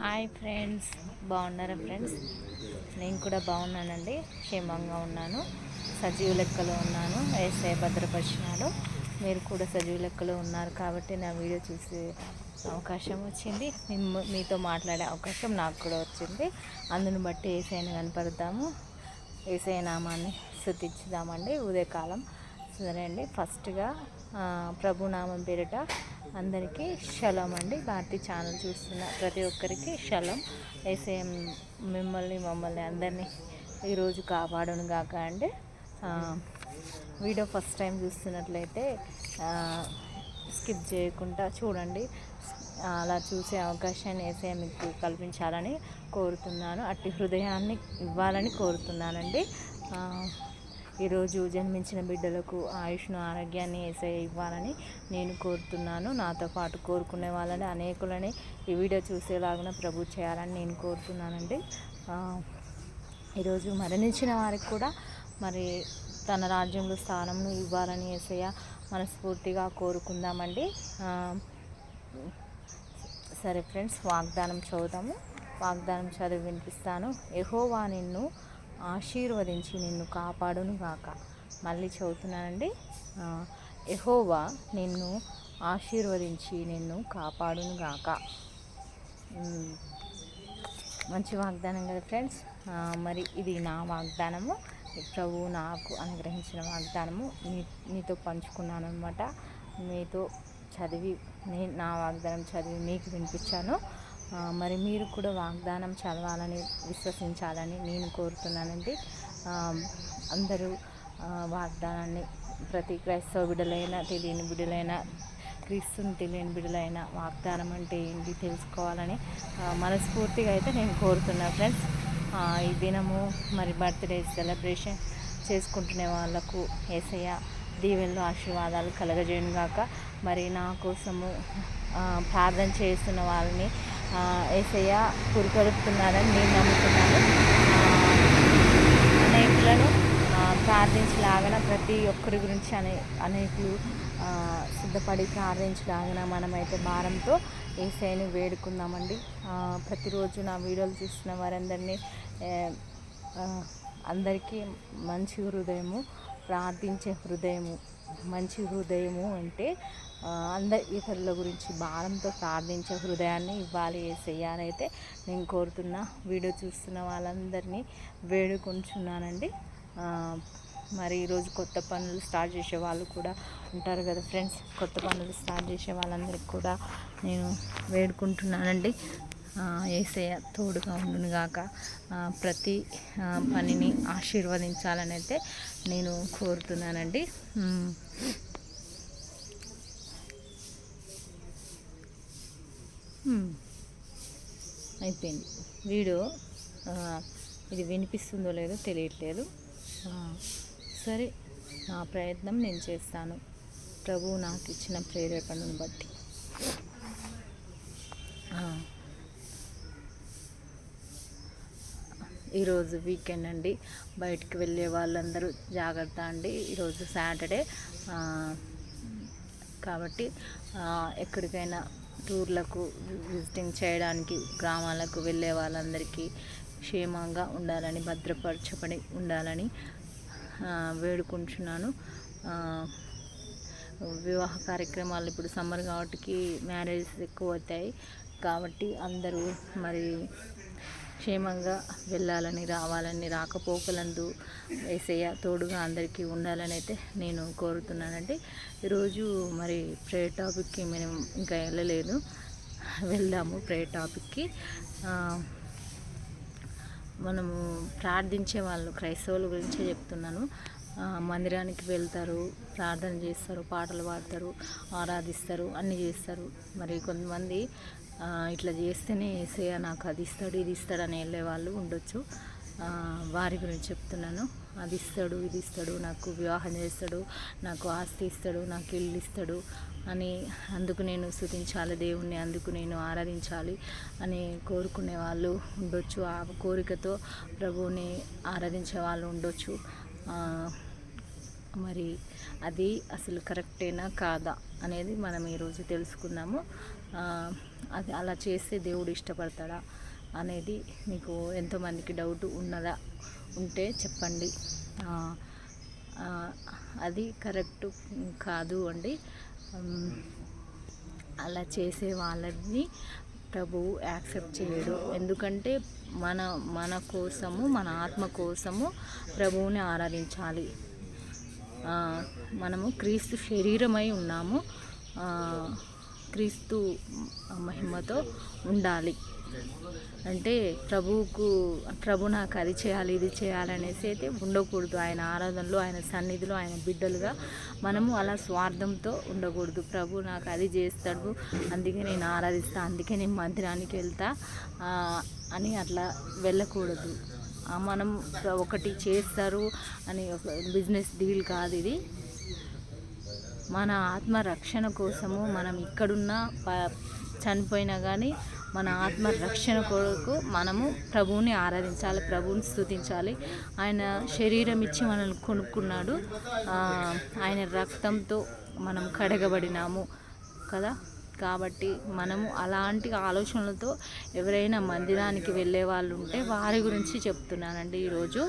Hi friends, బాగున్నారా friends? నేను కూడా బాగున్నానండి, క్షేమంగా ఉన్నాను, సజీవ లెక్కలో ఉన్నాను. ఏసే భద్రపరిచినాడు. మీరు కూడా సజీవ లెక్కలో ఉన్నారు కాబట్టి నా వీడియో చూసే అవకాశం వచ్చింది, మీతో మాట్లాడే అవకాశం నాకు కూడా వచ్చింది. అందుని బట్టి ఏసైని కనపడతాము, ఏసై నామాన్ని స్తుతించుదామండి ఉదయకాలం. సరే అండి, ఫస్ట్గా ప్రభునామం పేరిట అందరికీ షలం అండి. భారతి ఛానల్ చూస్తున్న ప్రతి ఒక్కరికి షలం. ఏసీఎం మమ్మల్ని అందరినీ ఈరోజు కాపాడును గాక అండి. వీడియో ఫస్ట్ టైం చూస్తున్నట్లయితే స్కిప్ చేయకుండా చూడండి. అలా చూసే అవకాశాన్ని ఏసీ మీకు కల్పించాలని కోరుతున్నాను, అట్టి హృదయాన్ని ఇవ్వాలని కోరుతున్నానండి. ఈరోజు జన్మించిన బిడ్డలకు ఆయుష్ను, ఆరోగ్యాన్ని ఏసయ్య ఇవ్వాలని నేను కోరుతున్నాను. నాతో పాటు కోరుకునే వాళ్ళని అనేకులని ఈ వీడియో చూసేలాగా ప్రభు చేయాలని నేను కోరుతున్నానండి. ఈరోజు మరణించిన వారికి కూడా మరి తన రాజ్యంలో స్థానంను ఇవ్వాలని ఏసయ్య మనస్ఫూర్తిగా కోరుకుందామండి. సరే ఫ్రెండ్స్, వాగ్దానం చదువుతాము. వాగ్దానం చదివి వినిపిస్తాను. యెహోవా నిన్ను ఆశీర్వదించి నిన్ను కాపాడును గాక. మళ్ళీ చదువుతున్నానండి. యెహోవా నిన్ను ఆశీర్వదించి నిన్ను కాపాడును గాక. మంచి వాగ్దానం కదా ఫ్రెండ్స్. మరి ఇది నా వాగ్దానము, ప్రభువు నాకు అనుగ్రహించిన వాగ్దానము మీతో పంచుకున్నాను అనమాట. మీతో చదివి నా వాగ్దానం చదివి మీకు వినిపించాను. మరి మీరు కూడా వాగ్దానం చదవాలని, విశ్వసించాలని నేను కోరుతున్నానండి. అందరూ వాగ్దానాన్ని, ప్రతి క్రైస్తవ బిడ్డలైనా, తెలియని బిడ్డలైనా, క్రీస్తుని తెలియని బిడ్డలైనా వాగ్దానం అంటే ఏంటి తెలుసుకోవాలని మనస్ఫూర్తిగా అయితే నేను కోరుతున్నాను ఫ్రెండ్స్. ఈ దినము మరి బర్త్డే సెలబ్రేషన్ చేసుకుంటునే వాళ్ళకు యేసయ్య దీవెనలు, ఆశీర్వాదాలు కలగజేయను గాక. మరి నా కోసము ప్రార్థన చేస్తున్న వాళ్ళని యేసయ్య పురికొల్పుతున్నారని నేను నమ్ముతున్నాను. అనేకులను ప్రార్థించలాగన, ప్రతి ఒక్కరి గురించి అనేకులు సిద్ధపడి ప్రార్థించలాగన మనమైతే భారంతో యేసయ్యని వేడుకుందామండి. ప్రతిరోజు నా వీడియోలు చూస్తున్న వారందరినీ అందరికీ మంచి హృదయము, ప్రార్థించే హృదయము, మంచి హృదయము అంటే అందరి ఇతరుల గురించి భారంతో ప్రార్థించే హృదయాన్ని ఇవ్వాలి యేసయ్య అని అయితే నేను కోరుతున్నా. వీడియో చూస్తున్న వాళ్ళందరినీ వేడుకుంటున్నానండి. మరి ఈరోజు కొత్త పనులు స్టార్ట్ చేసే వాళ్ళు కూడా ఉంటారు కదా ఫ్రెండ్స్. కొత్త పనులు స్టార్ట్ చేసే వాళ్ళందరికీ కూడా నేను వేడుకుంటున్నానండి. యేసయ్య తోడుగా ఉండునుగాక, ప్రతి పనిని ఆశీర్వదించాలని అయితే నేను కోరుతున్నానండి. అయిపోయింది వీడియో. ఇది వినిపిస్తుందో లేదో తెలియట్లేదు. సరే, నా ప్రయత్నం నేను చేస్తాను, ప్రభువు నాకు ఇచ్చిన ప్రేరేపణను బట్టి. ఈరోజు వీకెండ్ అండి, బయటికి వెళ్ళే వాళ్ళందరూ జాగ్రత్త అండి. ఈరోజు సాటర్డే కాబట్టి ఎక్కడికైనా టూర్లకు విజిటింగ్ చేయడానికి గ్రామాలకు వెళ్ళే వాళ్ళందరికీ క్షేమంగా ఉండాలని, భద్రపరచబడి ఉండాలని వేడుకుంటున్నాను. వివాహ కార్యక్రమాలు ఇప్పుడు సమ్మర్ కాబట్టి మ్యారేజెస్ ఎక్కువ అవుతాయి కాబట్టి అందరూ మరి క్షేమంగా వెళ్ళాలని, రావాలని, రాకపోకలందు యేసయ్య తోడుగా అందరికీ ఉండాలని అయితే నేను కోరుతున్నానండి. ఈరోజు మరి ప్రేయర్ టాపిక్కి మేము ఇంకా వెళ్ళలేదు, వెళ్దాము ప్రేయర్ టాపిక్కి. మనము ప్రార్థించే వాళ్ళు క్రైస్తవుల గురించే చెప్తున్నాను. మందిరానికి వెళ్తారు, ప్రార్థన చేస్తారు, పాటలు పాడతారు, ఆరాధిస్తారు, అన్నీ చేస్తారు. మరి కొంతమంది ఇట్లా చేస్తేనే యేసయ్య నాకు అది ఇస్తాడు, ఇది ఇస్తాడు అని వెళ్ళే వాళ్ళు ఉండొచ్చు. వారి గురించి చెప్తున్నాను. అది ఇస్తాడు, ఇది ఇస్తాడు, నాకు వివాహం చేస్తాడు, నాకు ఆస్తి ఇస్తాడు, నాకు ఇల్లు ఇస్తాడు అని అందుకు నేను స్తుతించాలి దేవుణ్ణి, అందుకు నేను ఆరాధించాలి అని కోరుకునే వాళ్ళు ఉండొచ్చు. ఆ కోరికతో ప్రభువుని ఆరాధించే వాళ్ళు ఉండొచ్చు. మరి అది అసలు కరెక్టేనా కాదా అనేది మనం ఈరోజు తెలుసుకుందాము. అది అలా చేస్తే దేవుడు ఇష్టపడతాడా అనేది మీకు ఎంతోమందికి డౌట్ ఉన్నదా, ఉంటే చెప్పండి. అది కరెక్ట్ కాదు అండి. అలా చేసే వాళ్ళని ప్రభువు యాక్సెప్ట్ చేయడు. ఎందుకంటే మన కోసము, మన ఆత్మ కోసము ప్రభువుని ఆరాధించాలి. మనము క్రీస్తు శరీరమై ఉన్నాము, క్రీస్తు మహిమతో ఉండాలి. అంటే ప్రభు నాకు అది చేయాలి, ఇది చేయాలనేసి అయితే ఉండకూడదు. ఆయన ఆరాధనలో, ఆయన సన్నిధిలో, ఆయన బిడ్డలుగా మనము అలా స్వార్థంతో ఉండకూడదు. ప్రభు నాకు అది చేస్తాడు, అందుకే నేను ఆరాధిస్తాను, అందుకే నేను మందిరానికి వెళ్తా అని అట్లా వెళ్ళకూడదు. మనం ఒకటి చేస్తారు అని ఒక బిజినెస్ డీల్ కాదు ఇది. మన ఆత్మ రక్షణ కోసము మనం ఇక్కడున్న చనిపోయినా కానీ మన ఆత్మ రక్షణ కొరకు మనము ప్రభువుని ఆరాధించాలి, ప్రభువుని స్తుతించాలి. ఆయన శరీరం ఇచ్చి మనల్ని కొనుక్కున్నాడు, ఆయన రక్తంతో మనం కడగబడినాము కదా. కాబట్టి మనము అలాంటి ఆలోచనలతో ఎవరైనా మందిరానికి వెళ్ళే వాళ్ళు ఉంటే వారి గురించి చెప్తున్నానండి ఈరోజు.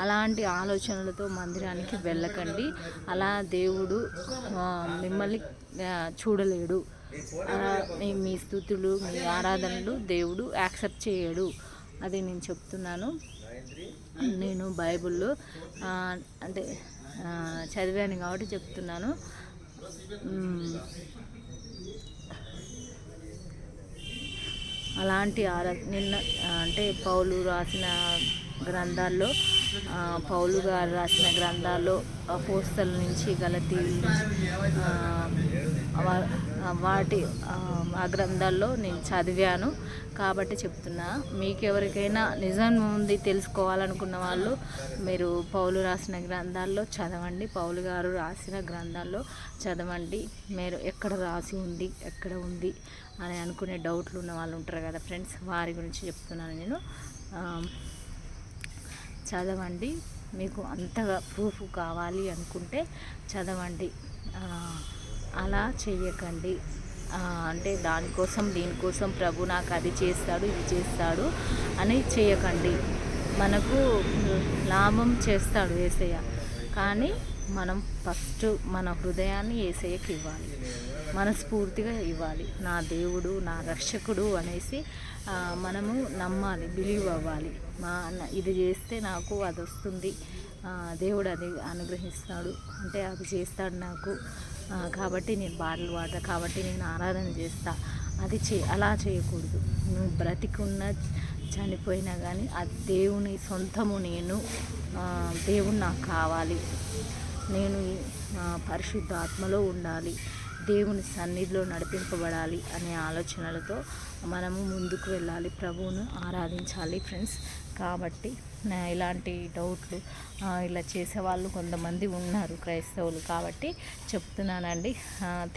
అలాంటి ఆలోచనలతో మందిరానికి వెళ్ళకండి. అలా దేవుడు మిమ్మల్ని చూడలేడు. మీ స్తుతులు, మీ ఆరాధనలు దేవుడు యాక్సెప్ట్ చేయడు. అది నేను చెప్తున్నాను. నేను బైబిల్లో అంటే చదివాను కాబట్టి చెప్తున్నాను. అలాంటి నిన్న అంటే పౌలు రాసిన గ్రంథాల్లో, పౌలు గారు రాసిన గ్రంథాల్లో అపోస్తలుల నుంచి, గలతీయుల నుంచి ఆ గ్రంథాల్లో నేను చదివాను కాబట్టి చెప్తున్నా. మీకు ఎవరికైనా నిజం ఉంది తెలుసుకోవాలనుకున్న వాళ్ళు మీరు పౌలు రాసిన గ్రంథాల్లో చదవండి, పౌలు గారు రాసిన గ్రంథాల్లో చదవండి. మీరు ఎక్కడ రాసి ఉంది, ఎక్కడ ఉంది అని అనుకునే డౌట్లు ఉన్న వాళ్ళు ఉంటారు కదా ఫ్రెండ్స్, వారి గురించి చెప్తున్నాను నేను. చదవండి. మీకు అంతగా ప్రూఫ్ కావాలి అనుకుంటే చదవండి. అలా చేయకండి. అంటే దీనికోసం ప్రభు నాకు అది చేస్తాడు, ఇది చేస్తాడు అని చేయకండి. మనకు లాభం చేస్తాడు యేసయ్య, కానీ మనం ఫస్ట్ మన హృదయాన్ని యేసయ్యకి ఇవ్వాలి, మనస్ఫూర్తిగా ఇవ్వాలి. నా దేవుడు, నా రక్షకుడు అనేసి మనము నమ్మాలి, బిలీవ్ అవ్వాలి. ఇది చేస్తే నాకు అది వస్తుంది, దేవుడు అది అనుగ్రహిస్తాడు, అంటే అది చేస్తాడు నాకు, కాబట్టి నేను పాటలు పాడతా, కాబట్టి నేను ఆరాధన చేస్తా. అలా చేయకూడదు. నువ్వు బ్రతికున్న చనిపోయినా కానీ అది దేవుని సొంతము. దేవుడు నాకు కావాలి, నేను పరిశుద్ధాత్మలో ఉండాలి, దేవుని సన్నిధిలో నడిపింపబడాలి అనే ఆలోచనలతో మనము ముందుకు వెళ్ళాలి, ప్రభువును ఆరాధించాలి ఫ్రెండ్స్. కాబట్టి ఇలాంటి డౌట్లు ఇలా చేసేవాళ్ళు కొంతమంది ఉన్నారు క్రైస్తవులు, కాబట్టి చెప్తున్నానండి.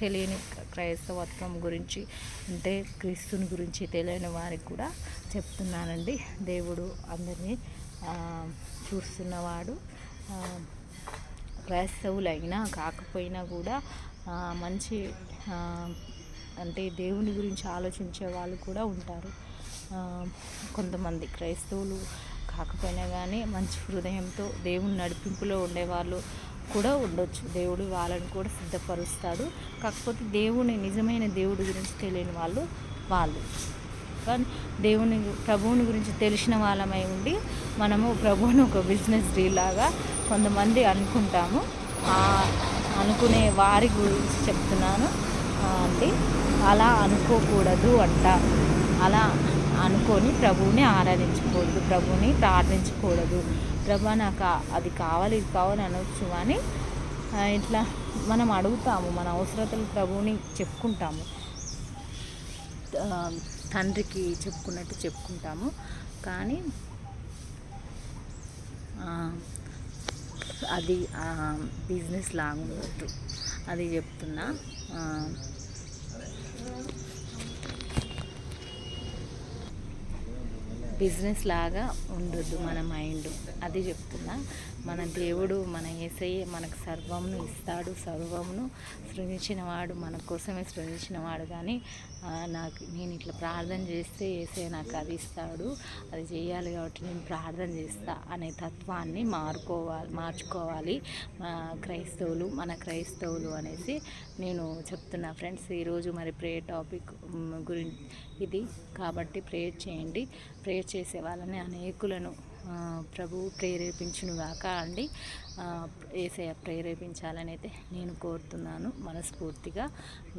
తెలియని క్రైస్తవత్వం గురించి, అంటే క్రీస్తుని గురించి తెలియని వారికి కూడా చెప్తున్నానండి. దేవుడు అందరినీ చూస్తున్నవాడు. క్రైస్తవులైనా కాకపోయినా కూడా మంచి అంటే దేవుని గురించి ఆలోచించే వాళ్ళు కూడా ఉంటారు. కొంతమంది క్రైస్తవులు కాకపోయినా కానీ మంచి హృదయంతో దేవుని నడిపింపులో ఉండేవాళ్ళు కూడా ఉండొచ్చు. దేవుడు వాళ్ళని కూడా సిద్ధపరుస్తాడు. కాకపోతే నిజమైన దేవుడి గురించి తెలియని వాళ్ళు కానీ ప్రభువుని గురించి తెలిసిన వాళ్ళమై ఉండి మనము ప్రభువుని ఒక బిజినెస్ డీల్ లాగా కొంతమంది అనుకుంటాము. అనుకునే వారి గురించి చెప్తున్నాను అండి. అలా అనుకోకూడదు అంట. అలా అనుకొని ప్రభువుని ఆరాధించకూడదు, ప్రభువుని ప్రార్థించకూడదు. ప్రభు నాకు అది కావాలి, ఇది కావాలి అనవచ్చు. కానీ ఇట్లా మనం అడుగుతాము, మన అవసరతలు ప్రభువుని చెప్పుకుంటాము, తండ్రికి చెప్పుకున్నట్టు చెప్పుకుంటాము. కానీ అది బిజినెస్ లాగా ఉండొద్దు, అది చెప్తున్నా. బిజినెస్ లాగా ఉండొద్దు మన మైండ్, అది చెప్తున్నా. మన దేవుడు, మన యేసయ్య మనకు సర్వమును ఇస్తాడు. సర్వమును సృజించినవాడు మన కోసమే సృజించినవాడు. కానీ నేను ఇట్లా ప్రార్థన చేస్తే యేసయ్య నాకు అది ఇస్తాడు, అది చేయాలి కాబట్టి నేను ప్రార్థన చేస్తా అనే తత్వాన్ని మార్చుకోవాలి మన క్రైస్తవులు అనేసి నేను చెప్తున్నా ఫ్రెండ్స్. ఈరోజు మరి ప్రేయర్ టాపిక్ గురించి ఇది కాబట్టి ప్రేయర్ చేయండి. ప్రేయర్ చేసే వాళ్ళని అనేకులను ప్రభువు ప్రేరేపించునుగాక అండి. యేసయ్య ప్రేరేపించాలని అయితే నేను కోరుతున్నాను మనస్ఫూర్తిగా.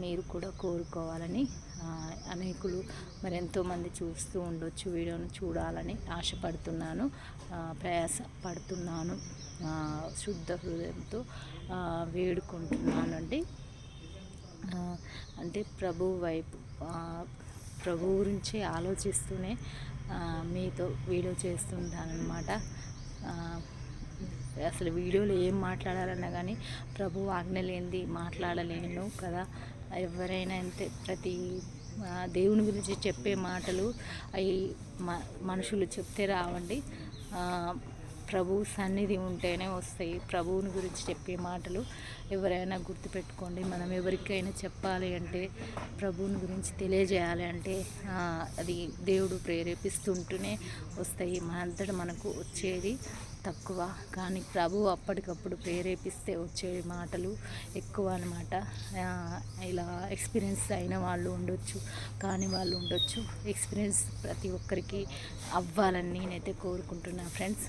మీరు కూడా కోరుకోవాలని, అనేకులు మరి ఎంతోమంది చూస్తూ ఉండొచ్చు, వీడియోను చూడాలని ఆశపడుతున్నాను, ప్రయాసపడుతున్నాను, శుద్ధ హృదయంతో వేడుకుంటున్నానండి. అంటే ప్రభు గురించి ఆలోచిస్తూనే మీతో వీడియో చేస్తుంటానన్నమాట. అసలు వీడియోలో ఏం మాట్లాడాలన్నా కానీ ప్రభు ఆజ్ఞ లేనిది మాట్లాడలేను కదా. ఎవరైనా అంతే, ప్రతి దేవుని గురించి చెప్పే మాటలు అవి మనుషులు చెప్తే రావండి, ప్రభు సన్నిధి ఉంటేనే వస్తాయి. ప్రభువుని గురించి చెప్పే మాటలు ఎవరైనా గుర్తుపెట్టుకోండి. మనం ఎవరికైనా చెప్పాలి అంటే, ప్రభువుని గురించి తెలియజేయాలి అంటే అది దేవుడు ప్రేరేపిస్తుంటూనే వస్తాయి. మనంతటా మనకు వచ్చేది తక్కువ, కానీ ప్రభు అప్పటికప్పుడు ప్రేరేపిస్తే వచ్చే మాటలు ఎక్కువ అన్నమాట. ఇలా ఎక్స్పీరియన్స్ అయిన వాళ్ళు ఉండొచ్చు, కాని వాళ్ళు ఉండొచ్చు. ఎక్స్పీరియన్స్ ప్రతి ఒక్కరికి అవ్వాలని నేనైతే కోరుకుంటున్నా ఫ్రెండ్స్.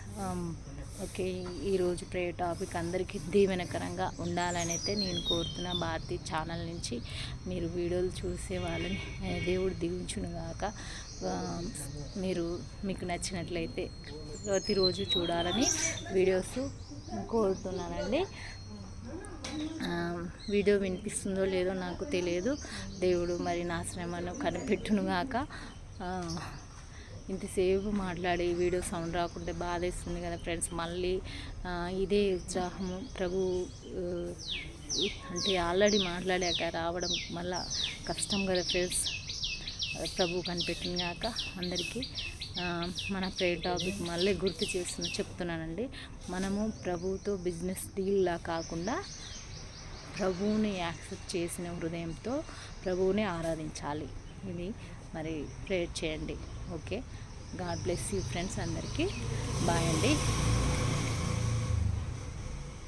ఓకే, ఈరోజు ప్రేయర్ టాపిక్ అందరికీ దీవెనకరంగా ఉండాలని అయితే నేను కోరుతున్నా. భారతి ఛానల్ నుంచి మీరు వీడియోలు చూసే వాళ్ళని దేవుడు దీవించునుగాక. మీకు నచ్చినట్లయితే ప్రతిరోజు చూడాలని వీడియోస్ కోరుతున్నానండి. వీడియో వినిపిస్తుందో లేదో నాకు తెలియదు. దేవుడు మరి నా శ్రమను కనిపెట్టునుగాక. ఇంతసేపు మాట్లాడి వీడియో సౌండ్ రాకుంటే బాధేస్తుంది కదా ఫ్రెండ్స్. మళ్ళీ ఇదే ఉత్సాహము ప్రభు అంటే ఆల్రెడీ మాట్లాడాక రావడం మళ్ళా కష్టం కదా ఫ్రెండ్స్. ప్రభు కనిపెట్టినాక అందరికీ మన ప్రేయర్ టాపిక్ మళ్ళీ గుర్తు చెప్తున్నానండి. మనము ప్రభువుతో బిజినెస్ డీల్లా కాకుండా ప్రభువుని యాక్సెప్ట్ చేసిన హృదయంతో ప్రభువుని ఆరాధించాలి. ఇది మరి ప్రేయర్ చేయండి. Okay, God bless you friends. అందరికీ బాయ్ అండి.